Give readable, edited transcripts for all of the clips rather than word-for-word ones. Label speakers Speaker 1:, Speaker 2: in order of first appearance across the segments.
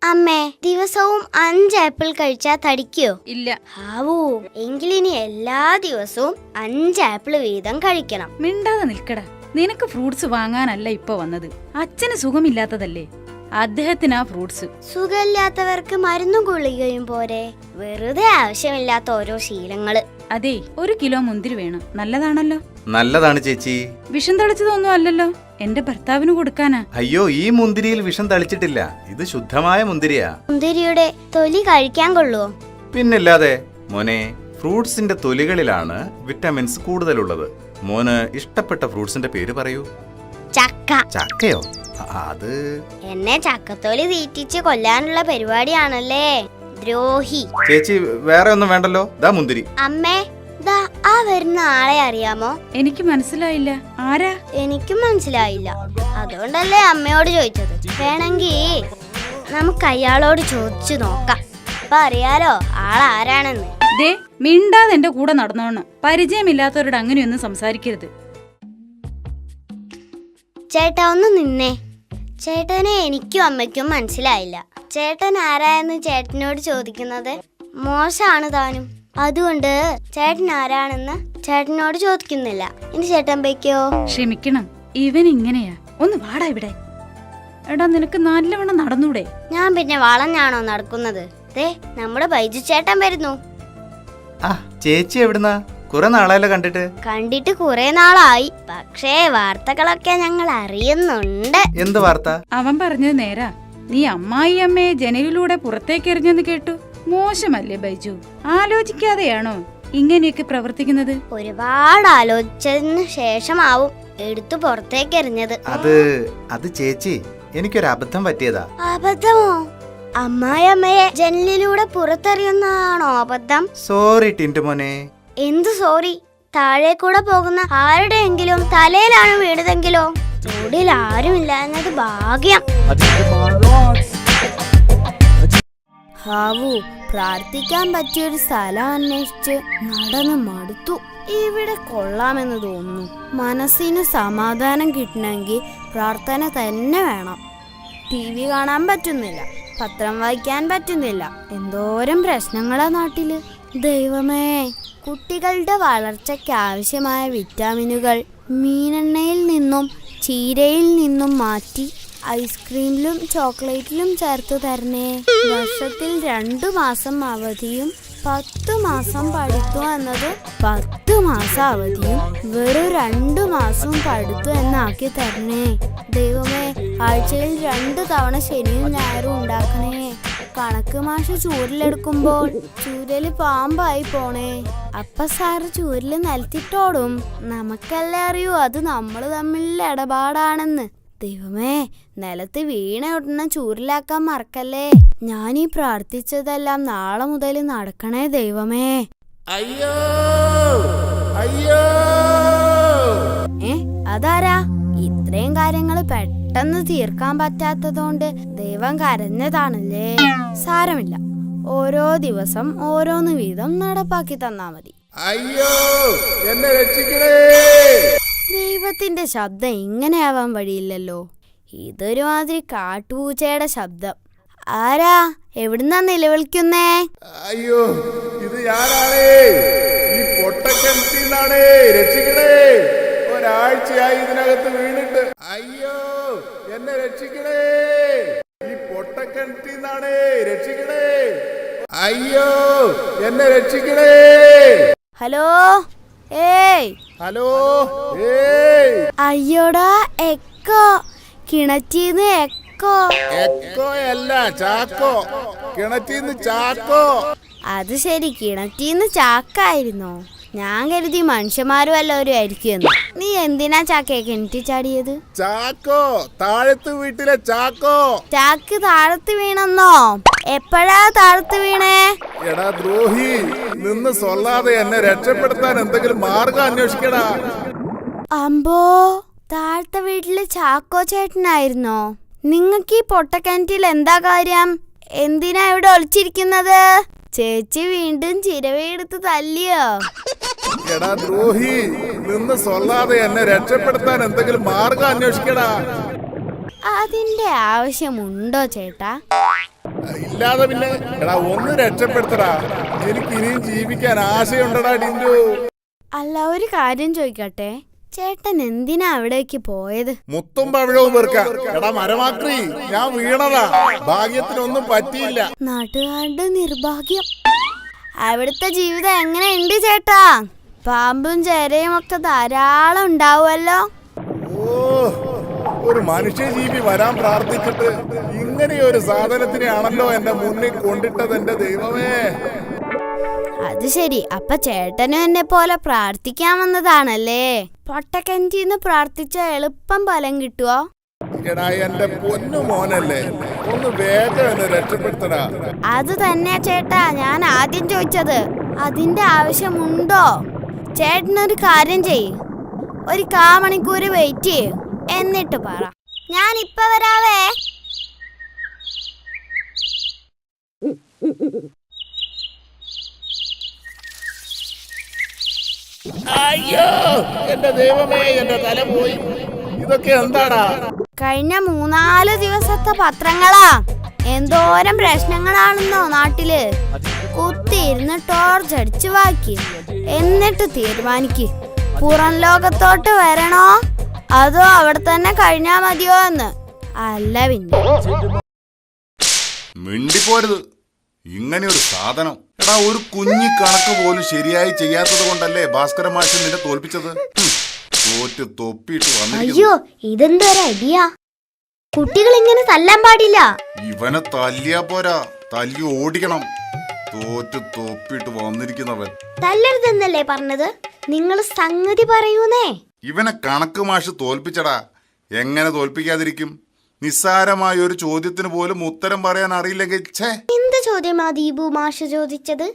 Speaker 1: അമ്മേ, ദിവസവും 5 ആപ്പിൾ കഴിച്ചാ തടിക്കോ?
Speaker 2: ഇല്ല.
Speaker 1: ആവൂ, എങ്കിലിനി എല്ലാ ദിവസവും 5 ആപ്പിൾ വീതം കഴിക്കണം.
Speaker 2: മിണ്ടാതെ നിൽക്കടാ. നിനക്ക് ഫ്രൂട്ട്സ് വാങ്ങാനല്ല ഇപ്പൊ വന്നത്. അച്ഛന് സുഖമില്ലാത്തതല്ലേ, അദ്ദേഹത്തിനാ ഫ്രൂട്ട്സ്.
Speaker 1: സുഖമില്ലാത്തവർക്ക് മരുന്നും ഗുളികയും പോരെ, വെറുതെ ആവശ്യമില്ലാത്ത ഓരോ ശീലങ്ങള്.
Speaker 2: അതെ, 1 കിലോ മുന്തിരി വേണം. നല്ലതാണല്ലോ.
Speaker 3: നല്ലതാണ് ചേച്ചി.
Speaker 2: വിഷം തളിച്ചതൊന്നും അല്ലല്ലോ, എന്റെ ഭർത്താവിന് കൊടുക്കാനാ.
Speaker 3: അയ്യോ, ഈ മുന്തിരിയിൽ വിഷം തളിച്ചിട്ടില്ല. ഇത് ശുദ്ധമായ മുന്തിരിയാ.
Speaker 1: മുന്തിരിയുടെ തൊലി കഴിക്കാൻ കൊള്ളുവോ?
Speaker 3: പിന്നില്ലാതെ മോനെ, ഫ്രൂട്ട്സിന്റെ തൊലികളിലാണ് വിറ്റമിൻസ് കൂടുതലുള്ളത്. മോന് ഇഷ്ടപ്പെട്ട ഫ്രൂട്ട്സിന്റെ പേര് പറയൂ.
Speaker 1: ചക്ക.
Speaker 3: ചക്കയോ? അത്
Speaker 1: എന്നെ ചക്കത്തോലി തീറ്റിച്ച് കൊല്ലാനുള്ള പരിപാടിയാണല്ലേ, ദ്രോഹി.
Speaker 3: ചേച്ചി, വേറെ ഒന്നും വേണ്ടല്ലോ. ദാ മുന്തിരി.
Speaker 1: അമ്മേ, ദാ ആ വരുന്ന ആളെ അറിയാമോ?
Speaker 2: എനിക്ക് മനസ്സിലായില്ല. ആരാ?
Speaker 1: എനിക്കും മനസ്സിലായില്ല, അതുകൊണ്ടല്ലേ അമ്മയോട് ചോദിച്ചത്. വേണമെങ്കിൽ നമുക്ക് അയാളോട് ചോദിച്ചു നോക്കാം. അപ്പൊ അറിയാലോ ആളാരാണെന്ന്.
Speaker 2: ദേ, മിണ്ടാതെ എന്റെ കൂടെ നടന്നോണം. പരിചയമില്ലാത്തവരോട് അങ്ങനെയൊന്നും സംസാരിക്കരുത്.
Speaker 1: ചേട്ടാ, ഒന്ന് നിന്നേ. ചേട്ടനെ എനിക്കും അമ്മയ്ക്കും മനസ്സിലായില്ല. ചേട്ടൻ ആരായെന്ന് ചേട്ടനോട് ചോദിക്കുന്നത് മോശമാണ് താനും. അതുകൊണ്ട് ചേട്ടൻ ആരാണെന്ന് ചേട്ടനോട് ചോദിക്കുന്നില്ല. ഇനി ചേട്ടൻ ബൈക്കോ?
Speaker 2: ക്ഷമിക്കണം, ഇവൻ ഇങ്ങനെയാ. ഒന്ന് വാടാ ഇവിടെ. എടാ, നിനക്ക് നല്ലവണ്ണം നടന്നൂടെ?
Speaker 1: ഞാൻ പിന്നെ വളഞ്ഞാണോ നടക്കുന്നത്? ദേ, നമ്മുടെ ബൈജു ചേട്ടൻ വരുന്നു.
Speaker 3: ആ, ചേച്ചി എവിടുന്നാ? കുറെ നാളായല്ലോ കണ്ടിട്ട്.
Speaker 1: കണ്ടിട്ട് കുറെ നാളായി, പക്ഷേ വാർത്തകളൊക്കെ ഞങ്ങൾ അറിയുന്നുണ്ട്.
Speaker 3: എന്ത് വാർത്ത?
Speaker 2: അവൻ പറഞ്ഞത് നേരാ. നീ അമ്മായിയമ്മയെ ജനലിലൂടെ പുറത്തേക്ക് എറിഞ്ഞെന്ന് കേട്ടു. മോശമല്ലേ ബൈജു? ആലോചിക്കാതെയാണോ ഇങ്ങനെയൊക്കെ പ്രവർത്തിക്കുന്നത്?
Speaker 1: ഒരുപാട് ആലോചിച്ചതിന് ശേഷമാവും എടുത്തു പുറത്തേക്ക് എറിഞ്ഞത്.
Speaker 3: അത് ചേച്ചി, എനിക്കൊരു അബദ്ധം പറ്റിയതാ.
Speaker 1: അബദ്ധമോ? അമ്മായിയമ്മയെ ജനലിലൂടെ പുറത്തെറിയുന്നതാണോ അബദ്ധം?
Speaker 3: സോറി ടിന്റു മോനെ.
Speaker 1: എന്ത് സോറി? താഴെ കൂടെ പോകുന്ന ആരുടെയെങ്കിലും തലയിലാണ് വീണതെങ്കിലോ? റോഡിൽ ആരുമില്ലാഞ്ഞത് ഭാഗ്യം. ഹാവു, പ്രാർത്ഥിക്കാൻ പറ്റിയൊരു സ്ഥലം അന്വേഷിച്ച് നടന്ന് മടുത്തു. ഇവിടെ കൊള്ളാമെന്ന് തോന്നുന്നു. മനസ്സിന് സമാധാനം കിട്ടണമെങ്കിൽ പ്രാർത്ഥന തന്നെ വേണം. TV കാണാൻ പറ്റുന്നില്ല, പത്രം വായിക്കാൻ പറ്റുന്നില്ല. എന്തോരം പ്രശ്നങ്ങളാ നാട്ടില്. ദൈവമേ, കുട്ടികളുടെ വളർച്ചയ്ക്ക് ആവശ്യമായ വിറ്റാമിനുകൾ മീനെണ്ണയിൽ നിന്നും ചീരയിൽ നിന്നും മാറ്റി ഐസ്ക്രീമിലും ചോക്ലേറ്റിലും ചേർത്ത് തരണേ. വർഷത്തിൽ 2 മാസം അവധിയും 10 മാസം പഠിത്തു എന്നത് 10 മാസം അവധിയും വെറും 2 മാസവും പഠിത്തു എന്നാക്കി തരണേ. ദൈവമേ, ആഴ്ചയിൽ 2 തവണ ശനിയും ഞായറും ഉണ്ടാക്കണേ. കണക്ക് മാഷ് ചൂരിലെടുക്കുമ്പോൾ ചൂരല് പാമ്പായി പോണേ. അപ്പ സാറ് ചൂരില് നിലത്തിട്ടോടും. നമുക്കല്ലേ അറിയൂ അത് നമ്മൾ തമ്മിലുള്ള ഇടപാടാണെന്ന്. ദൈവമേ, നിലത്ത് വീണ ഉടനെ ചൂരിലാക്കാൻ മറക്കല്ലേ. ഞാനീ പ്രാർത്ഥിച്ചതെല്ലാം നാളെ മുതൽ നടക്കണേ ദൈവമേ.
Speaker 4: അയ്യോ അയ്യോ.
Speaker 1: അതാരാ? ഇത്രയും കാര്യങ്ങൾ പെട്ടെന്ന് തീർക്കാൻ പറ്റാത്തതുകൊണ്ട് ദൈവം കരഞ്ഞതാണല്ലേ. സാരമില്ല, ഓരോ ദിവസം ഓരോന്ന് വീതം നടപ്പാക്കി തന്നാ മതി.
Speaker 4: അയ്യോ, എന്നെ രക്ഷിക്കണേ.
Speaker 1: ദൈവത്തിന്റെ ശബ്ദം ഇങ്ങനെയാവാൻ വഴിയില്ലല്ലോ. ഇതൊരുമാതിരി കാട്ടുപൂച്ചയുടെ ശബ്ദം. ആരാ? എവിടുന്നാ നിലവിളിക്കുന്നേ?
Speaker 4: അയ്യോ, ഇത് ഞാനാണേ. ഈ പൊട്ടക്കിണറ്റിന്നാണേ, രക്ഷിക്കണേ. ഒരാഴ്ചയായി ഇതിനകത്ത് വീണിട്ട്. അയ്യോ, എന്നെ രക്ഷിക്കണേ. ഈ പൊട്ടക്കിണറ്റിന്നാണേ, രക്ഷിക്കണേ. അയ്യോ, എന്നെ രക്ഷിക്കണേ.
Speaker 1: ഹലോ, ഏയ്
Speaker 4: ഹലോ, ഏയ്.
Speaker 1: അയ്യോടാ, എക്കോ. കിണറ്റീന്ന് എക്കോ.
Speaker 4: എക്കോയല്ല, ചാക്കോ. കിണറ്റീന്ന് ചാക്കോ.
Speaker 1: അത് ശരി, കിണറ്റീന്ന് ചാക്കായിരുന്നോ? ഞാൻ കരുതി മനുഷ്യന്മാരും വല്ലവരും ആയിരിക്കുമെന്ന്. നീ എന്തിനാ ചാക്കയെ കിണറ്റി ചാടിയത്?
Speaker 4: ചാക്കോ, താഴത്ത് വീട്ടിലെ ചാക്കോ.
Speaker 1: ചാക്ക് താഴത്ത് വീണെന്നോ? എപ്പോഴാ താഴത്ത് വീണേ?
Speaker 4: എടാ ദ്രോഹി, നിന്ന് സൊല്ലാതെ എന്നെ രക്ഷപ്പെടുത്താൻ എന്തെങ്കിലും മാർഗം അന്വേഷിക്കടാ.
Speaker 1: അമ്പോ, താഴത്തെ വീട്ടില് ചാക്കോ ചേട്ടനായിരുന്നോ? നിങ്ങക്ക് ഈ പൊട്ടക്കിണറ്റിൽ എന്താ കാര്യം? എന്തിനാ ഇവിടെ ഒളിച്ചിരിക്കുന്നത്? ചേച്ചി വീണ്ടും ചിരവയെടുത്ത് തല്ലിയോ?
Speaker 4: എടാ ദ്രോഹി, നിന്ന് സൊല്ലാതെ എന്നെ രക്ഷപ്പെടുത്താൻ എന്തെങ്കിലും മാർഗം അന്വേഷിക്കടാ.
Speaker 1: അതിന്റെ ആവശ്യമുണ്ടോ ചേട്ടാ?
Speaker 4: ഇല്ലാതെ പിന്നെ എടാ ഒന്ന് രക്ഷപ്പെടുത്തടാ, എനിക്ക് ഇനിയും ജീവിക്കാൻ ആശയുണ്ടടാ ടിൻഡു.
Speaker 1: അല്ല, ഒരു കാര്യം ചോദിക്കട്ടെ, ചേട്ടൻ എന്തിനാ അവിടേക്ക് പോയത്?
Speaker 4: മുത്തും പവിഴവും വെറുക്കാം. എടാ മരമാക്രി, ഞാൻ വീണതാ, ഭാഗ്യത്തിനൊന്നും പറ്റിയില്ല.
Speaker 1: നാട്ടുകാരുടെ നിർഭാഗ്യം. അവിടുത്തെ ജീവിതം എങ്ങനെയുണ്ട് ചേട്ടാ? പാമ്പും ചേരയും ഒക്കെ ധാരാളം ഉണ്ടാവുമല്ലോ.
Speaker 4: ഓ, ഒരു മനുഷ്യജീവി വരാൻ പ്രാർത്ഥിച്ചിട്ട് ഇങ്ങനെയൊരു സാധനത്തിനെയാണല്ലോ എന്റെ മുന്നിൽ കൊണ്ടിട്ടത്. എന്റെ ദൈവമേ.
Speaker 1: അത് ശരി, അപ്പൊ ചേട്ടനും എന്നെ പോലെ പ്രാർത്ഥിക്കാൻ വന്നതാണല്ലേ? പൊട്ടക്കഞ്ചിന്ന് പ്രാർത്ഥിച്ച എളുപ്പം ഫലം കിട്ടുവോ?
Speaker 4: എടാ എന്റെ പൊന്നു മോനല്ലേ, ഒന്ന് വേഗം എന്നെ രക്ഷപ്പെടുത്തടാ.
Speaker 1: അത് തന്നെ ചേട്ടാ ഞാൻ ആദ്യം ചോദിച്ചത്. അതിന്റെ ആവശ്യമുണ്ടോ? ചേട്ടനൊരു കാര്യം ചെയ്യ്, ഒരു 1/4 മണിക്കൂർ വെയിറ്റ് ചെയ്യ്, എന്നിട്ട് പറ. ഞാൻ ഇപ്പൊ വരാവേ.
Speaker 4: അയ്യോ എന്റെ ദൈവമേ, എന്റെ തല പോയി. ഇതൊക്കെ എന്താടാ?
Speaker 1: കഴിഞ്ഞ 3-4 ദിവസത്തെ പത്രങ്ങളാ. എന്തോരം പ്രശ്നങ്ങളാണെന്നോ നാട്ടില്. കുത്തിയിരുന്ന് ടോർച്ച് അടിച്ച് വായിക്ക്, എന്നിട്ട് തീരുമാനിക്ക് പുറം ലോകത്തോട്ട് വരണോ അതോ അവിടെ തന്നെ കഴിഞ്ഞാ മതിയോ എന്ന്. അല്ല പിന്നെ
Speaker 4: മിണ്ടിപ്പോരുത്, ഇങ്ങനെയൊരു സാധനം. എടാ ഒരു കുഞ്ഞി കണക്ക് പോലും ശരിയായി ചെയ്യാത്തത് കൊണ്ടല്ലേ ഭാസ്കര മാഷ് നിന്നെ തോൽപ്പിച്ചത്. തോറ്റ് തൊപ്പിയിട്ട് വന്നിരിക്കുന്നു.
Speaker 1: അയ്യോ, ഇതെന്തൊരു ഐഡിയ. കുട്ടികൾ ഇങ്ങനെ തല്ലാൻ പാടില്ല.
Speaker 4: ഇവനെ തല്ലിയാ പോരാ, തല്ലി ഓടിക്കണം. തോറ്റ് തൊപ്പിയിട്ട് വന്നിരിക്കുന്നവൻ.
Speaker 1: തല്ലരുതെന്നല്ലേ പറഞ്ഞത്? നിങ്ങൾ സംഗതി പറയൂന്നേ.
Speaker 4: ഇവനെ കണക്ക് മാഷ് തോൽപ്പിച്ചടാ. എങ്ങനെ തോൽപ്പിക്കാതിരിക്കും? നിസ്സാരമായ ഒരു ചോദ്യത്തിന് പോലും ഉത്തരം പറയാൻ അറിയില്ലെങ്കിൽ.
Speaker 1: എന്ത് ചോദ്യമാ ദീപു മാഷ് ചോദിച്ചത്?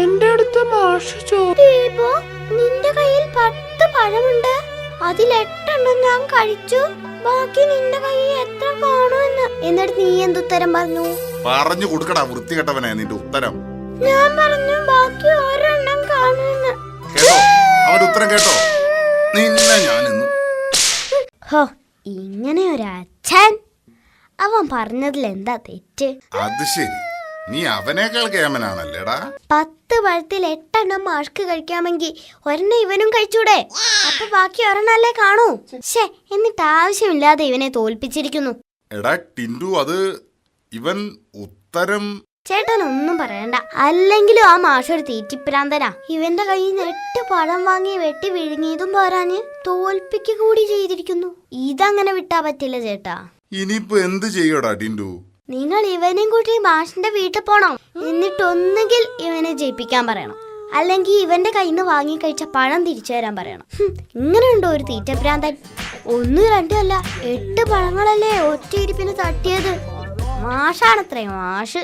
Speaker 2: എന്റെ അടുത്ത് മാഷ്
Speaker 1: ദീപു, നിന്റെ കയ്യിൽ 10 പഴമുണ്ട്, അതിൽ 8 എണ്ണം ഞാൻ കഴിച്ചു, ബാക്കി നിന്റെ കയ്യിൽ എത്ര കാണുമെന്ന്. എന്നിട്ട് നീ എന്തുത്തരം പറഞ്ഞു?
Speaker 4: പറഞ്ഞു കൊടുക്കടാ വൃത്തികെട്ടവനെ നിന്റെ ഉത്തരം.
Speaker 1: ഞാൻ പറഞ്ഞു ബാക്കി 1 എണ്ണം കാണുമെന്ന്.
Speaker 4: കേട്ടോ അവന്റെ ഉത്തരം കേട്ടോ? നിന്നെ ഞാൻ ഇന്ന്.
Speaker 1: ഹോ, ഇങ്ങനെ ഒരു അച്ഛൻ. അവൻ പറഞ്ഞതിൽ എന്താ തെറ്റ്?
Speaker 4: അത് ശരി, നീ അവനേക്കാൾ കേമനാണല്ലേടാ.
Speaker 1: 10 പഴത്തിൽ 8 എണ്ണം മാഷ്ക്ക് കഴിക്കാമെങ്കിൽ 1 ഇവനും കഴിച്ചൂടെ? അപ്പൊ ബാക്കി 1 അല്ലേ കാണൂ. ശേ, എന്നിട്ട് ആവശ്യമില്ലാതെ ഇവനെ തോൽപ്പിച്ചിരിക്കുന്നു.
Speaker 4: എടാ ടിൻഡു, അത് ഇവൻ ഉത്തരം.
Speaker 1: ചേട്ടൻ ഒന്നും പറയണ്ട, അല്ലെങ്കിലും ആ മാഷൊരു തീറ്റിപ്രാന്തനാ. ഇവന്റെ കയ്യിൽ നിന്ന് 8 പഴം വാങ്ങി വെട്ടി വിഴുങ്ങിയതും പോരാഞ്ഞ് തോൽപ്പിക്കുക കൂടി ചെയ്തിരിക്കുന്നു. ഇതങ്ങനെ വിട്ടാ പറ്റില്ല ചേട്ടാ.
Speaker 4: ഇനിയിപ്പോ എന്ത് ചെയ്യടാ ടിൻഡു?
Speaker 1: നിങ്ങൾ ഇവനെയും കൂട്ടി മാഷിന്റെ വീട്ടിൽ പോണം. എന്നിട്ട് ഒന്നുകിൽ ഇവനെ ജയിപ്പിക്കാൻ പറയണം, അല്ലെങ്കിൽ ഇവന്റെ കയ്യിൽ നിന്ന് വാങ്ങി കഴിച്ച പഴം തിരിച്ചു തരാൻ പറയണം. ഇങ്ങനെയുണ്ടോ ഒരു തീറ്റപ്രാന്തൻ? 1, 2 അല്ല, 8 പഴങ്ങളല്ലേ ഒറ്റയിരിപ്പിന് തട്ടിയത്. മാഷാണത്രേ മാഷ്.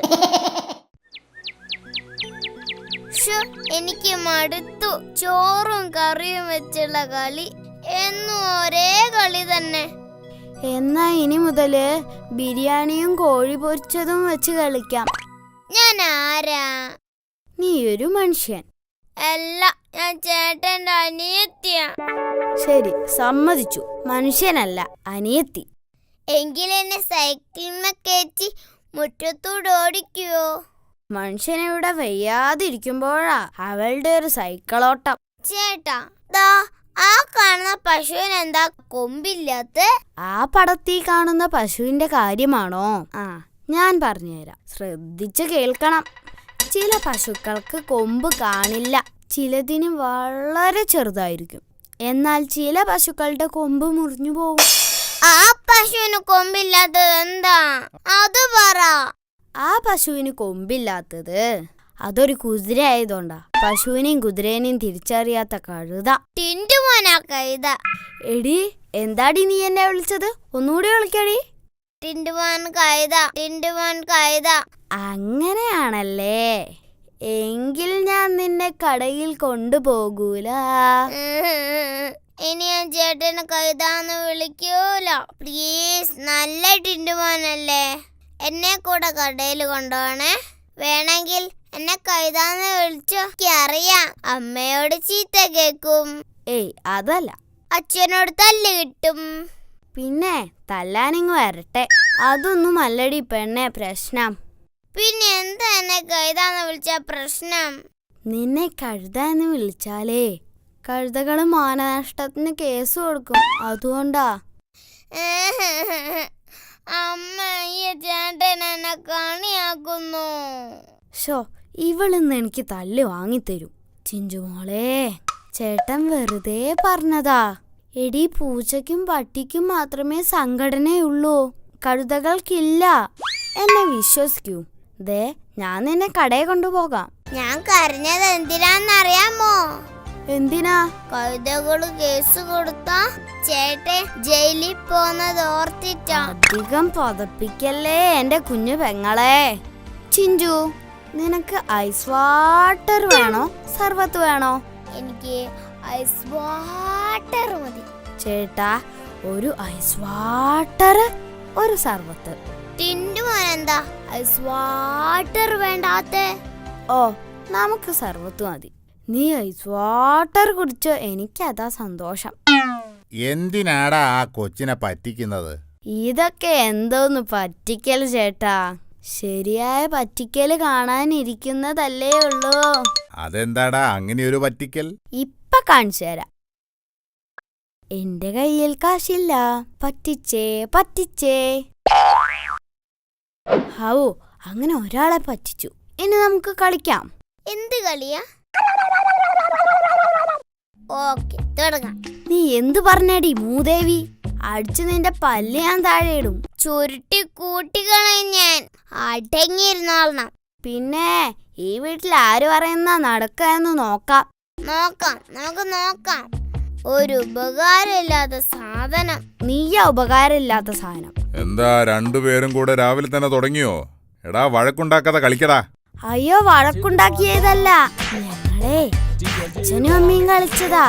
Speaker 1: എനിക്ക് മടുത്തു. ചോറും കറിയും വെച്ചുള്ള കളി എന്നും ഒരേ കളി തന്നെ. എന്നാ ഇനി മുതല് ബിരിയാണിയും കോഴി പൊരിച്ചതും വെച്ച് കളിക്കാം. ഞാൻ ആരാ? നീ ഒരു മനുഷ്യൻ അല്ല, ഞാൻ ചേട്ടന്റെ അനിയത്തിയാ. ശരി, സമ്മതിച്ചു, മനുഷ്യനല്ല അനിയത്തി. എങ്കിലെന്നെ സൈക്കിളിനെ കയറ്റി മുറ്റത്തൂടെ ഓടിക്കുവോ? മനുഷ്യനിവിടെ വയ്യാതിരിക്കുമ്പോഴാ അവളുടെ ഒരു സൈക്കിളോട്ടം. ചേട്ടാ, ദാ ആ കാണുന്ന പശുവിന് എന്താ കൊമ്പില്ലാത്ത? ആ പടത്തിൽ കാണുന്ന പശുവിന്റെ കാര്യമാണോ? ആ, ഞാൻ പറഞ്ഞുതരാം, ശ്രദ്ധിച്ചു കേൾക്കണം. ചില പശുക്കൾക്ക് കൊമ്പ് കാണില്ല, ചിലതിന് വളരെ ചെറുതായിരിക്കും. എന്നാൽ ചില പശുക്കളുടെ കൊമ്പ് മുറിഞ്ഞു പോകും. ആ പശുവിന് കൊമ്പില്ലാത്തത് എന്താ? അത് പറ. ആ പശുവിന് കൊമ്പില്ലാത്തത് അതൊരു കുതിര ആയതുകൊണ്ടാ. പശുവിനെയും കുതിരേനെയും തിരിച്ചറിയാത്ത കഴുത. ടിൻഡുമോനാ കഴുത. എടി, എന്താടി നീ എന്നെ വിളിച്ചത്? ഒന്നുകൂടി വിളിക്കടി. ടിൻഡുമോൻ കഴുത, ടിൻഡുമോൻ കഴുത. അങ്ങനെയാണല്ലേ? എങ്കിൽ ഞാൻ നിന്നെ കടയിൽ കൊണ്ടുപോകൂല. ഇനി ഞാൻ ചേട്ടനെ കഴുതാന്ന് വിളിക്കൂല. പ്ലീസ്, നല്ല ടിൻഡുമോനല്ലേ, എന്നെ കൂടെ കടയിൽ കൊണ്ടുപോണേ. വേണമെങ്കിൽ എന്നെ കഴുതാന്ന് വിളിച്ചോ. അറിയാം, അമ്മയോട് ചീത്ത കേക്കും. ഏയ്, അതല്ല. അച്ഛനോട് തല്ല് കിട്ടും. പിന്നെ തല്ലാനിങ് വരട്ടെ. അതൊന്നും അല്ലടി പെണ്ണെ പ്രശ്നം. പിന്നെ എന്താ എന്നെ കഴുതാന്ന് വിളിച്ച പ്രശ്നം? നിന്നെ കഴുതാന്ന് വിളിച്ചാലേ കഴുതകള് മാനനഷ്ടത്തിന് കേസ് കൊടുക്കും, അതുകൊണ്ടാ. അമ്മ, ഈ ചേട്ടൻ എന്നെ കണിയാക്കുന്നു. ഷോ, ഇവളിന്ന് എനിക്ക് തല്ല് വാങ്ങിത്തരും. ചിഞ്ചുമോളെ, ചേട്ടൻ വെറുതെ പറഞ്ഞതാ. എടി, പൂച്ചയ്ക്കും പട്ടിക്കും മാത്രമേ സംഘടനയുള്ളൂ, കഴുതകൾക്കില്ല. എന്നെ വിശ്വസിക്കൂ. ദേ, ഞാൻ നിന്നെ കടയിൽ കൊണ്ടുപോകാം. ഞാൻ കരഞ്ഞത് എന്തിനാന്നറിയാമോ? എന്തിനാ? കഴുതകള് കേസ് കൊടുത്താ ചേട്ടൻ ജയിലിൽ പോന്നത് ഓർത്തിട്ടാ. അധികം പതപ്പിക്കല്ലേ എന്റെ കുഞ്ഞു പെങ്ങളെ. ചിഞ്ചു, നിനക്ക് ഐസ് വാട്ടർ വേണോ സർബത്ത് വേണോ? എനിക്ക് ഐസ് വാട്ടർ മതി. ചേട്ടാ, ഒരു ഐസ് വാട്ടർ, ഒരു സർബത്ത്. ടിൻഡുമോനെന്താ ഐസ് വാട്ടർ വേണ്ടാത്തെ? ഓ, നമുക്ക് സർബത്ത് മതി. നീ ഐസ് വാട്ടർ കുടിച്ചോ, എനിക്കതാ സന്തോഷം.
Speaker 4: എന്തിനാടാ ആ കൊച്ചിനെ പറ്റിക്കുന്നത്?
Speaker 1: ഇതൊക്കെ എന്തോന്ന് പറ്റിക്കൽ ചേട്ടാ. ശരിയായ പറ്റിക്കല് കാണാനിരിക്കുന്നതല്ലേ ഉള്ളൂ.
Speaker 4: അതെന്താടാ അങ്ങനെ ഒരു പറ്റിക്കൽ?
Speaker 1: ഇപ്പൊ കാണിച്ചു തരാം. എന്റെ കയ്യിൽ കാശില്ല, പറ്റിച്ചേ പറ്റിച്ചേ. ഹൗ, അങ്ങനെ ഒരാളെ പറ്റിച്ചു. ഇനി നമുക്ക് കളിക്കാം. എന്ത് കളിയാ? ഓക്കെ, തുടങ്ങാം. നീ എന്തു പറഞ്ഞടി മൂദേവി? അടിച്ചു നിന്റെ പല്ല് ഞാൻ താഴെ ഇടും. ചുരുട്ടി കൂട്ടിക്കളെ ഞാൻ. അടങ്ങിയിരുന്നോളണം. പിന്നെ ഈ വീട്ടിൽ ആര് പറയുന്ന നടക്കാന്ന് നോക്കാം. നമുക്ക് നോക്കാം. ഒരു ഉപകാരമില്ലാത്ത സാധനം. നീയാ ഉപകാരമില്ലാത്ത സാധനം.
Speaker 4: എന്താ രണ്ടുപേരും കൂടെ രാവിലെ തന്നെ തുടങ്ങിയോ? എടാ, വഴക്കുണ്ടാക്കാതെ കളിക്കടാ.
Speaker 1: അയ്യോ, വഴക്കുണ്ടാക്കിയതല്ല, ഞങ്ങളെ അച്ഛനും അമ്മയും കളിച്ചതാ.